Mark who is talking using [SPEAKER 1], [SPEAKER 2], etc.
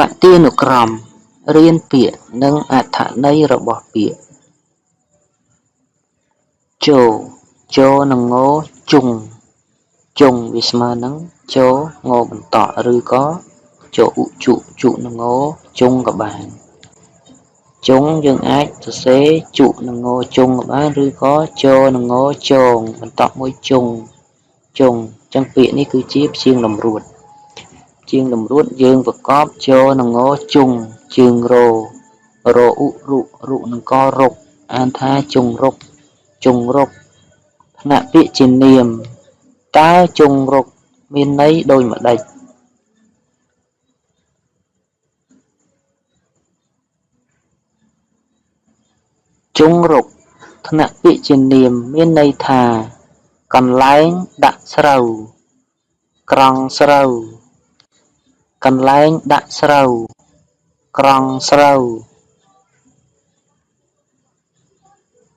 [SPEAKER 1] បទានុក្រមរៀនពាក្យនិងអត្ថន័យរបស់ពាក្យចូលចូលនឹងងជុងជុងវាស្មើនឹងចូលងបន្តឬក៏ចូលឧជុជុនឹងងជុងក៏បានជុងយើងអាចសរសេរជុនឹងងជុងក៏បានឬក៏ចូលនឹងងជងបន្តមួយជុងជុងចឹងពាក្យនេះគឺជាព្យាង្គតម្រួតជាងតម្រួតយើងប្រកបចូលនឹងងជុងជើងរោរឧរុនឹងករុកអានថាជុងរុកជុងរុកថ្នាក់ពាក្យជានាមតើជុងរុកមានន័យដូចម្ដេចជុងរុកថ្នាក់ពាក្យជានាមមានន័យថាកន្លែងដាក់ស្រូវក្រង់ស្រូវកន្លែងដាក់ស្រូវក្រង់ស្រូវ